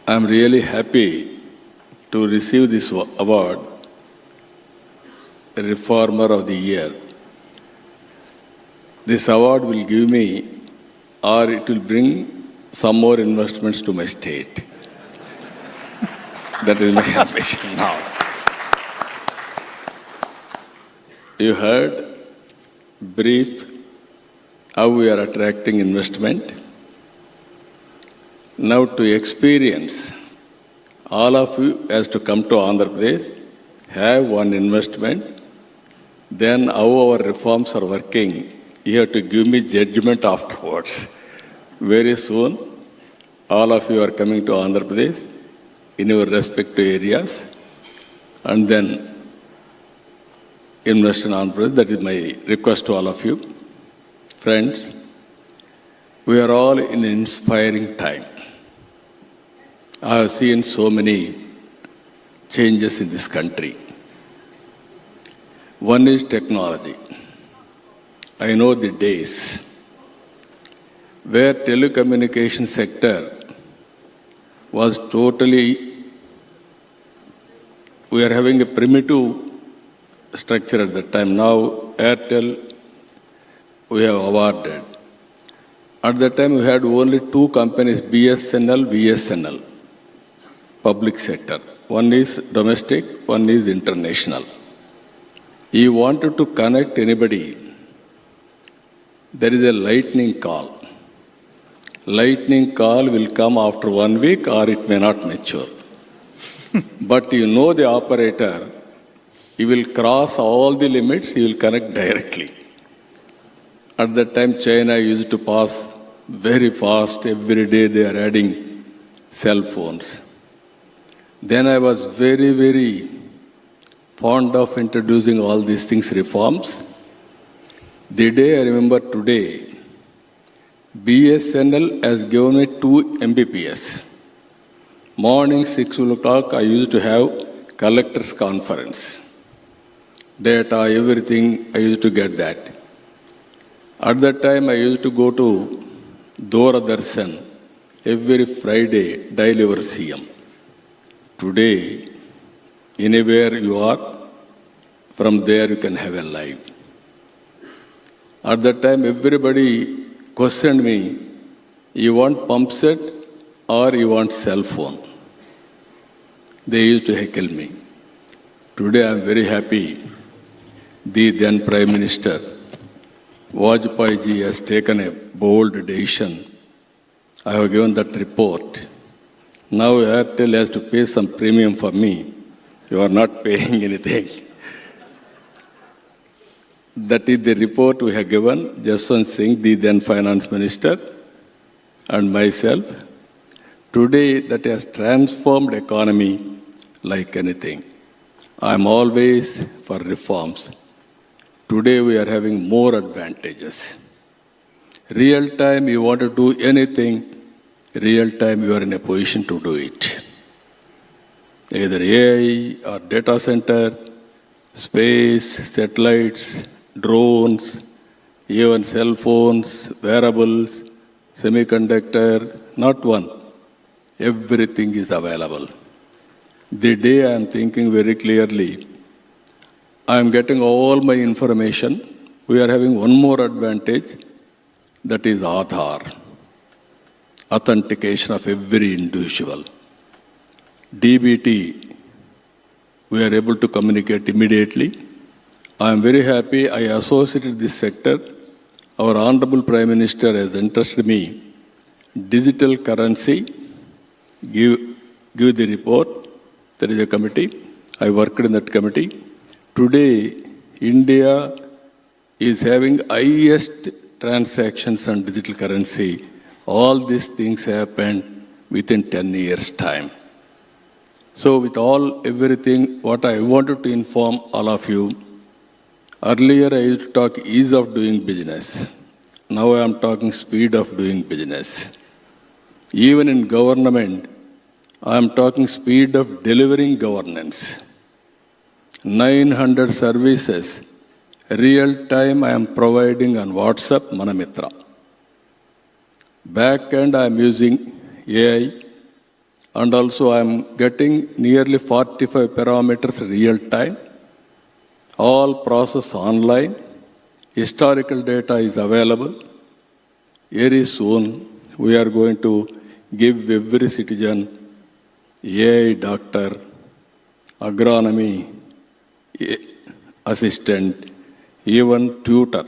I'm really happy to receive this award, Reformer of the Year. This award will give me, or it will bring some more investments to my state. That is my ambition now. You heard brief how we are attracting investment. Now to experience, all of you has to come to Andhra Pradesh, have one investment, then how our reforms are working, you have to give me judgment afterwards. Very soon, all of you are coming to Andhra Pradesh in your respective areas, and then invest in Andhra Pradesh. That is my request to all of you. Friends, we are all in an inspiring time. I have seen so many changes in this country. One is technology. I know the days where telecommunication sector was totally, we are having a primitive structure at that time. Now Airtel, we have awarded. At that time, we had only two companies, BSNL, VSNL, public sector. One is domestic, one is international. You wanted to connect anybody, there is a lightning call. Lightning call will come after 1 week or it may not mature. But you know the operator, he will cross all the limits, he will connect directly. At that time, China used to pass very fast. Every day they are adding cell phones. Then I was very, very fond of introducing all these things, reforms. The day I remember today, BSNL has given me 2 Mbps. Morning 6 o'clock, I used to have collector's conference. Data, everything, I used to get that. At that time, I used to go to Doordarshan every Friday, dial your CM. Today, anywhere you are, from there you can have a live. At that time, everybody questioned me, you want pump set or you want cell phone? They used to heckle me. Today, I am very happy. The then Prime Minister, Vajpayee ji, has taken a bold decision. I have given that report. Now Airtel has to pay some premium for me. You are not paying anything. That is the report we have given, Jaswant Singh, the then Finance Minister, and myself. Today, that has transformed economy like anything. I am always for reforms. Today, we are having more advantages. Real time, you want to do anything, real time, you are in a position to do it. Either AI or data center, space, satellites, drones, even cell phones, wearables, semiconductor, not one. Everything is available. The day I am thinking very clearly, I am getting all my information. We are having one more advantage, that is Aadhaar, authentication of every individual. DBT, we are able to communicate immediately. I am very happy I associated this sector. Our Honorable Prime Minister has entrusted me digital currency, give the report. There is a committee. I worked in that committee. Today, India is having highest transactions on digital currency. All these things happened within 10 years' time. So with everything, what I wanted to inform all of you, earlier I used to talk ease of doing business. Now I am talking speed of doing business. Even in government, I am talking speed of delivering governance. 900 services, real time I am providing on WhatsApp, Manamitra. Back end I am using AI, and also I am getting nearly 45 parameters real time, all process online, historical data is available. Very soon we are going to give every citizen AI doctor, agronomy assistant, even tutor,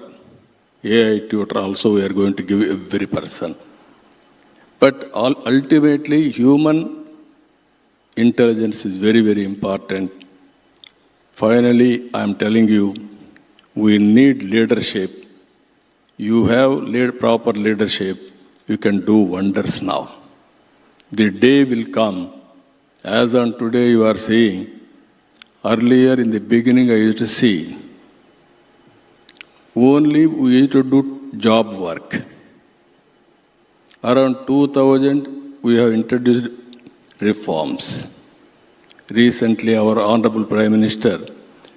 AI tutor also we are going to give every person. But ultimately, human intelligence is very, very important. Finally, I am telling you, we need leadership. You have proper leadership, you can do wonders now. The day will come, as on today you are seeing, earlier in the beginning I used to see, only we used to do job work. Around 2000, we have introduced reforms. Recently, our Honorable Prime Minister,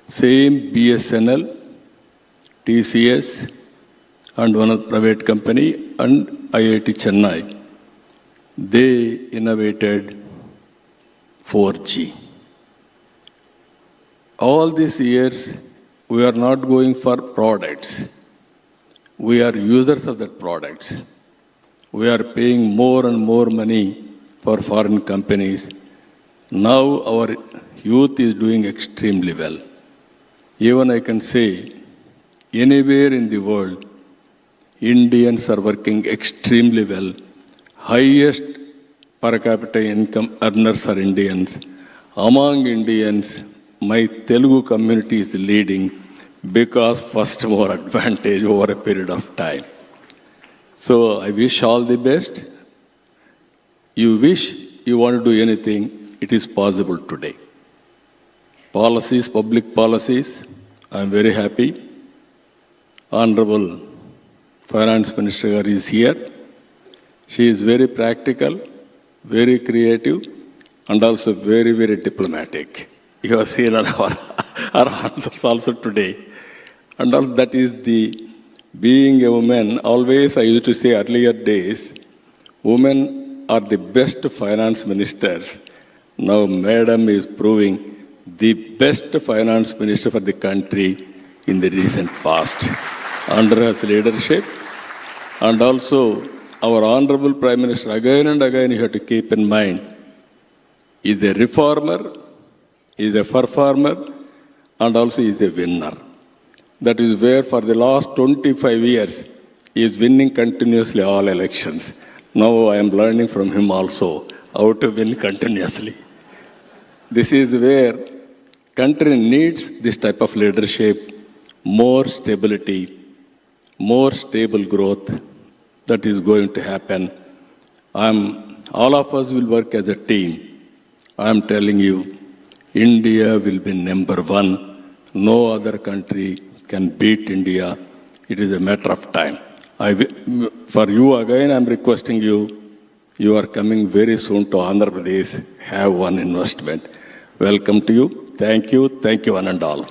same BSNL, TCS, and one of private company, and IIT Chennai, they innovated 4G. All these years, we are not going for products. We are users of that products. We are paying more and more money for foreign companies. Now our youth is doing extremely well. Even I can say, anywhere in the world, Indians are working extremely well. Highest per capita income earners are Indians. Among Indians, my Telugu community is leading because first more advantage over a period of time. So I wish all the best. You wish you want to do anything, it is possible today. Policies, public policies, I am very happy. Honorable Finance Minister is here. She is very practical, very creative, and also very, very diplomatic. You have seen our answers also today. And also that is the being a woman, always I used to say earlier days, women are the best finance ministers. Now Madam is proving the best finance minister for the country in the recent past. Under her leadership, and also our Honorable Prime Minister, again and again you have to keep in mind, is a reformer, is a performer, and also is a winner. That is where for the last 25 years, he is winning continuously all elections. Now I am learning from him also how to win continuously. This is where country needs this type of leadership, more stability, more stable growth. That is going to happen. All of us will work as a team. I am telling you, India will be number one. No other country can beat India. It is a matter of time. For you again, I am requesting you, you are coming very soon to Andhra Pradesh, have one investment. Welcome to you. Thank you one and all.